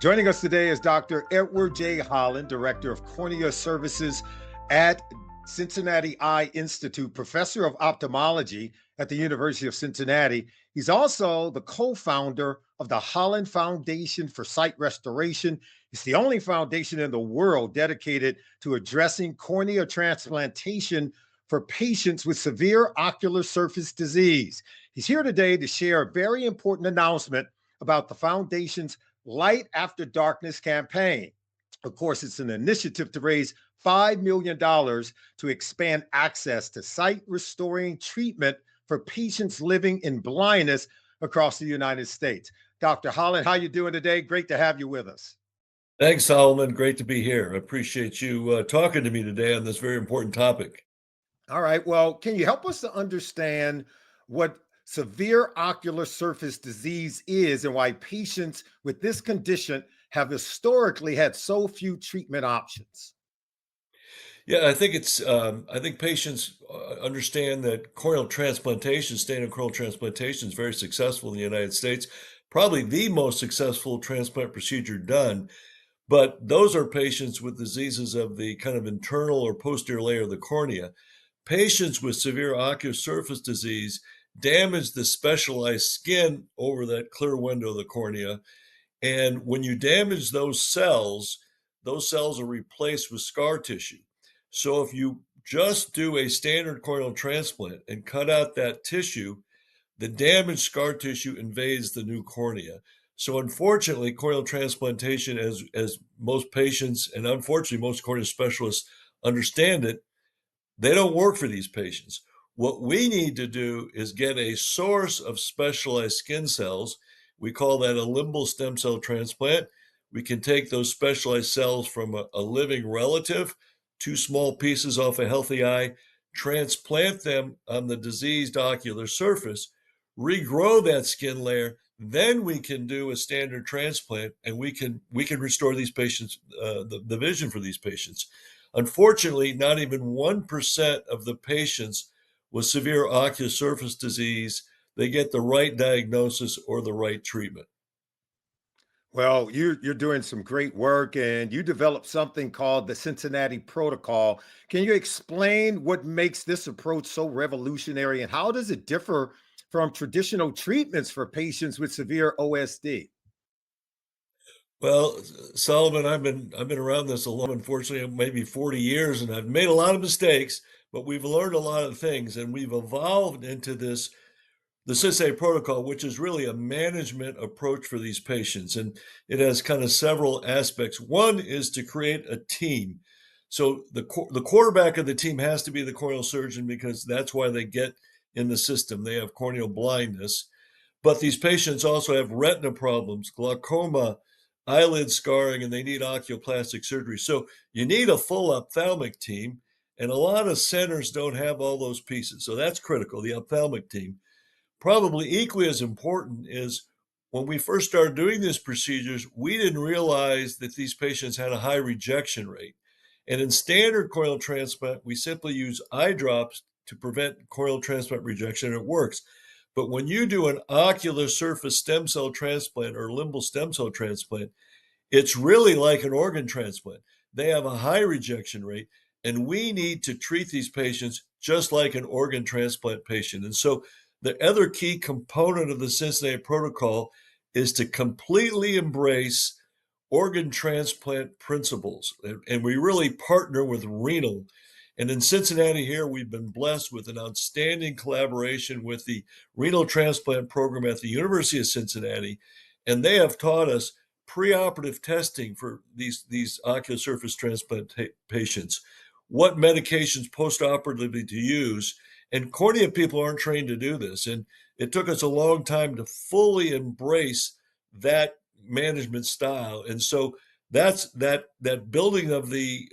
Joining us today is Dr. Edward J. Holland, Director of Corneal Services at Cincinnati Eye Institute, Professor of Ophthalmology at the University of Cincinnati. He's also the co-founder of the Holland Foundation for Sight Restoration. It's the only foundation in the world dedicated to addressing cornea transplantation for patients with severe ocular surface disease. He's here today to share a very important announcement about the foundation's Light After Darkness campaign. Of course, it's an initiative to raise $5 million to expand access to sight restoring treatment for patients living in blindness across the United States. Dr. Holland, how you doing today? Great to have you with us. Thanks, Solomon. Great to be here. I appreciate you talking to me today on this very important topic. All right. Well, can you help us to understand what severe ocular surface disease is and why patients with this condition have historically had so few treatment options? Yeah, I think patients understand that corneal transplantation, standard corneal transplantation, is very successful in the United States, probably the most successful transplant procedure done. But those are patients with diseases of the kind of internal or posterior layer of the cornea. Patients with severe ocular surface disease damage the specialized skin over that clear window of the cornea. And when you damage those cells are replaced with scar tissue. So if you just do a standard corneal transplant and cut out that tissue, the damaged scar tissue invades the new cornea. So unfortunately, corneal transplantation, as most patients and unfortunately most corneal specialists understand it, they don't work for these patients. What we need to do is get a source of specialized skin cells. We call that a limbal stem cell transplant. We can take those specialized cells from a living relative, two small pieces off a healthy eye, transplant them on the diseased ocular surface, regrow that skin layer. Then we can do a standard transplant, and we can restore these patients the vision for these patients. Unfortunately, not even 1% of the patients with severe ocular surface disease, they get the right diagnosis or the right treatment. Well, you're doing some great work and you developed something called the Cincinnati Protocol. Can you explain what makes this approach so revolutionary and how does it differ from traditional treatments for patients with severe OSD? Well, Solomon, I've been around this a long, unfortunately, maybe 40 years, and I've made a lot of mistakes, but we've learned a lot of things, and we've evolved into the Cincinnati Protocol, which is really a management approach for these patients. And it has kind of several aspects. One is to create a team. So the quarterback of the team has to be the corneal surgeon because that's why they get in the system. They have corneal blindness. But these patients also have retina problems, glaucoma, eyelid scarring, and they need oculoplastic surgery. So you need a full ophthalmic team. And a lot of centers don't have all those pieces. So that's critical, the ophthalmic team. Probably equally as important is when we first started doing these procedures, we didn't realize that these patients had a high rejection rate. And in standard corneal transplant, we simply use eye drops to prevent corneal transplant rejection, and it works. But when you do an ocular surface stem cell transplant or limbal stem cell transplant, it's really like an organ transplant. They have a high rejection rate, and we need to treat these patients just like an organ transplant patient. And so the other key component of the Cincinnati Protocol is to completely embrace organ transplant principles. And we really partner with renal. And in Cincinnati here, we've been blessed with an outstanding collaboration with the renal transplant program at the University of Cincinnati. And they have taught us preoperative testing for these ocular surface transplant patients, what medications postoperatively to use. And cornea people aren't trained to do this. And it took us a long time to fully embrace that management style. And so that's that building of the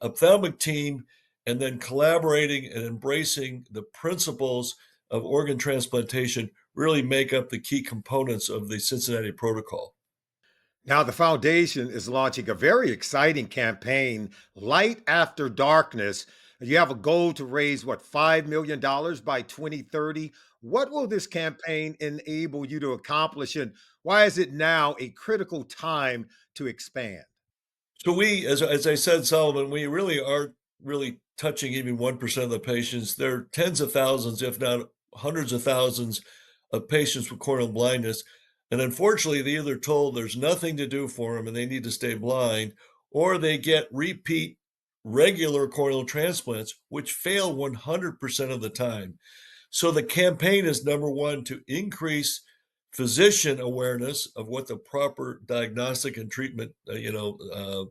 ophthalmic team and then collaborating and embracing the principles of organ transplantation really make up the key components of the Cincinnati Protocol. Now, the foundation is launching a very exciting campaign, Light After Darkness, You have a goal to raise what, $5 million by 2030. What will this campaign enable you to accomplish, and why is it now a critical time to expand? So we, as I said, Solomon, we really aren't really touching even 1% of the patients. There are tens of thousands, if not hundreds of thousands, of patients with corneal blindness. And unfortunately, they're either told there's nothing to do for them and they need to stay blind, or they get repeat regular corneal transplants, which fail 100% of the time. So the campaign is number one, to increase physician awareness of what the proper diagnostic and treatment,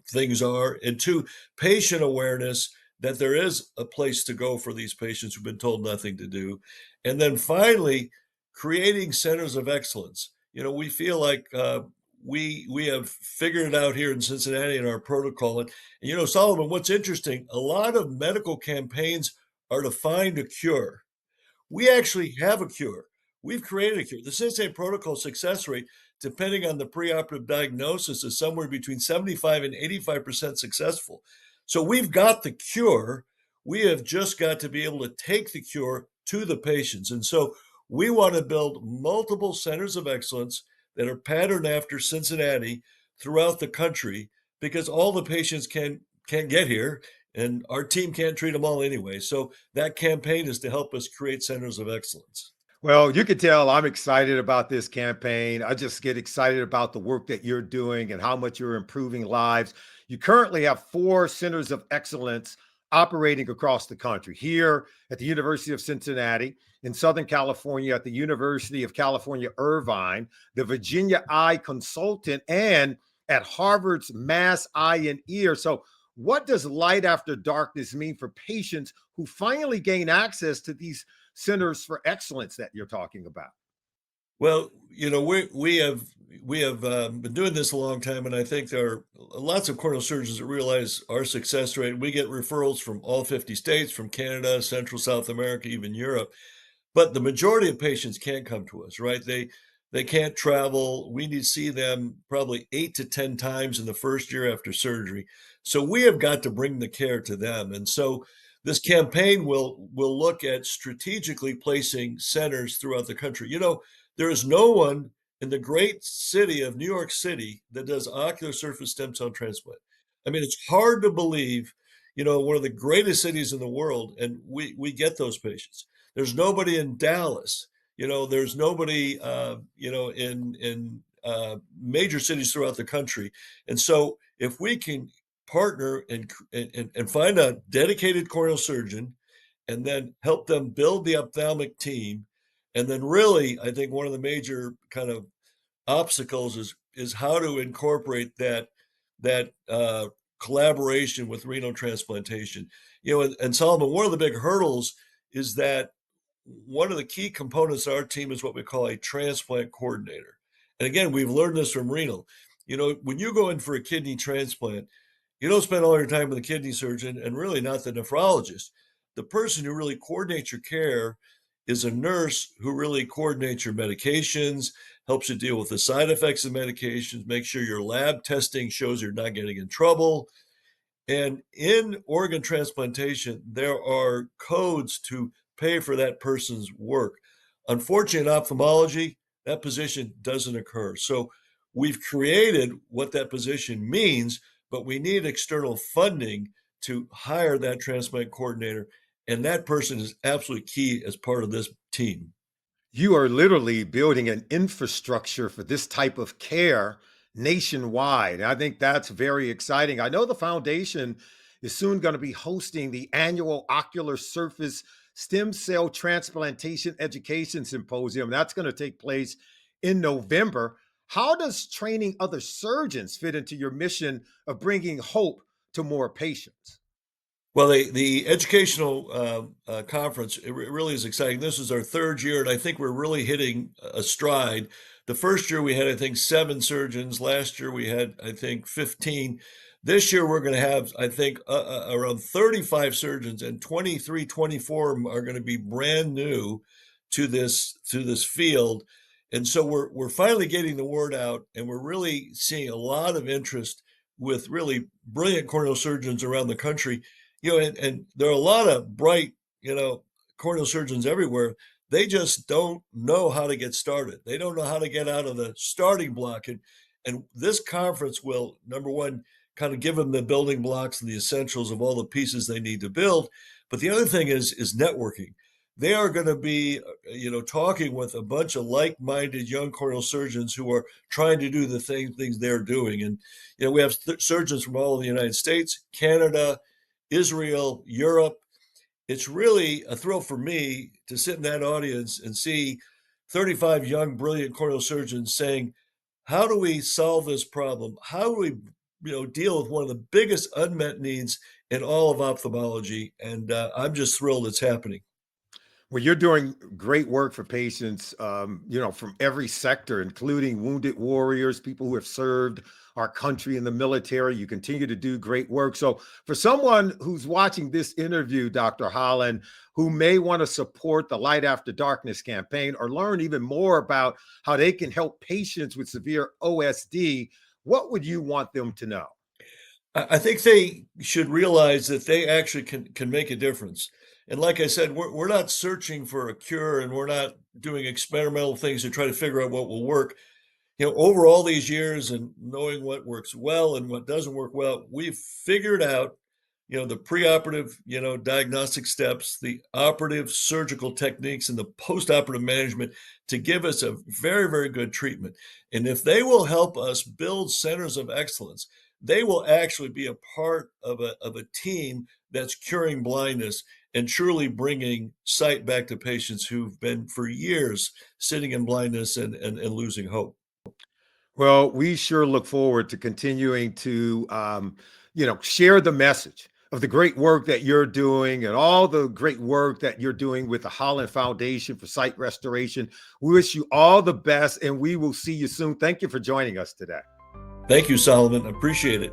things are, and two, patient awareness that there is a place to go for these patients who've been told nothing to do, and then finally, creating centers of excellence. We feel like we have figured it out here in Cincinnati in our protocol, and Solomon, what's interesting, a lot of medical campaigns are to find a cure. We actually have a cure. We've created a cure. The Cincinnati Protocol success rate, depending on the preoperative diagnosis, is somewhere between 75 and 85% successful. So we've got the cure. We have just got to be able to take the cure to the patients. And so we want to build multiple centers of excellence that are patterned after Cincinnati throughout the country, because all the patients can't get here, and our team can't treat them all anyway. So that campaign is to help us create centers of excellence. Well, you can tell I'm excited about this campaign. I just get excited about the work that you're doing and how much you're improving lives. You currently have four centers of excellence operating across the country, here at the University of Cincinnati, in Southern California at the University of California, Irvine, the Virginia Eye Consultant, and at Harvard's Mass Eye and Ear. So, what does light after darkness mean for patients who finally gain access to these centers for excellence that you're talking about? Well, we have been doing this a long time, and I think there are lots of corneal surgeons that realize our success rate. We get referrals from all 50 states, from Canada, Central South America, even Europe. But the majority of patients can't come to us, right? They can't travel. We need to see them probably 8 to 10 times in the first year after surgery. So we have got to bring the care to them. And so this campaign will look at strategically placing centers throughout the country. There is no one in the great city of New York City that does ocular surface stem cell transplant. I mean, it's hard to believe, one of the greatest cities in the world, and we get those patients. There's nobody in Dallas. There's nobody, in major cities throughout the country. And so, if we can partner and find a dedicated corneal surgeon, and then help them build the ophthalmic team, and then really, I think one of the major kind of obstacles is how to incorporate that collaboration with renal transplantation. And Solomon, one of the big hurdles is that one of the key components of our team is what we call a transplant coordinator. And again, we've learned this from renal. When you go in for a kidney transplant, you don't spend all your time with the kidney surgeon and really not the nephrologist. The person who really coordinates your care is a nurse who really coordinates your medications, helps you deal with the side effects of medications, make sure your lab testing shows you're not getting in trouble. And in organ transplantation, there are codes to pay for that person's work. Unfortunately, in ophthalmology, that position doesn't occur. So we've created what that position means, but we need external funding to hire that transplant coordinator. And that person is absolutely key as part of this team. You are literally building an infrastructure for this type of care nationwide. And I think that's very exciting. I know the foundation is soon going to be hosting the annual Ocular Surface Stem Cell Transplantation Education Symposium. That's going to take place in November. How does training other surgeons fit into your mission of bringing hope to more patients? Well, the educational conference, really is exciting. This is our third year, and I think we're really hitting a stride. The first year we had, I think, 7 surgeons. Last year we had, I think, 15. This year we're going to have, I think, around 35 surgeons, and 23, 24 of them are going to be brand new to this field. And so we're finally getting the word out, and we're really seeing a lot of interest with really brilliant corneal surgeons around the country. And there are a lot of bright, corneal surgeons everywhere. They just don't know how to get started. They don't know how to get out of the starting block. And this conference will, number one, kind of give them the building blocks and the essentials of all the pieces they need to build. But the other thing is networking. They are going to be, talking with a bunch of like-minded young corneal surgeons who are trying to do the same things they're doing. And, we have surgeons from all of the United States, Canada, Israel, Europe. It's really a thrill for me to sit in that audience and see 35 young, brilliant corneal surgeons saying, how do we solve this problem? How do we, deal with one of the biggest unmet needs in all of ophthalmology? And I'm just thrilled it's happening. Well, you're doing great work for patients, from every sector, including wounded warriors, people who have served our country in the military. You continue to do great work. So, for someone who's watching this interview, Dr. Holland, who may want to support the Light After Darkness campaign or learn even more about how they can help patients with severe OSD, what would you want them to know? I think they should realize that they actually can make a difference. And like I said, we're not searching for a cure, and we're not doing experimental things to try to figure out what will work. Over all these years and knowing what works well and what doesn't work well, we've figured out, the preoperative, diagnostic steps, the operative surgical techniques, and the postoperative management to give us a very, very good treatment. And if they will help us build centers of excellence, they will actually be a part of a team that's curing blindness and truly bringing sight back to patients who've been for years sitting in blindness and losing hope. Well, we sure look forward to continuing to, share the message of the great work that you're doing and all the great work that you're doing with the Holland Foundation for Sight Restoration. We wish you all the best, and we will see you soon. Thank you for joining us today. Thank you, Solomon. Appreciate it.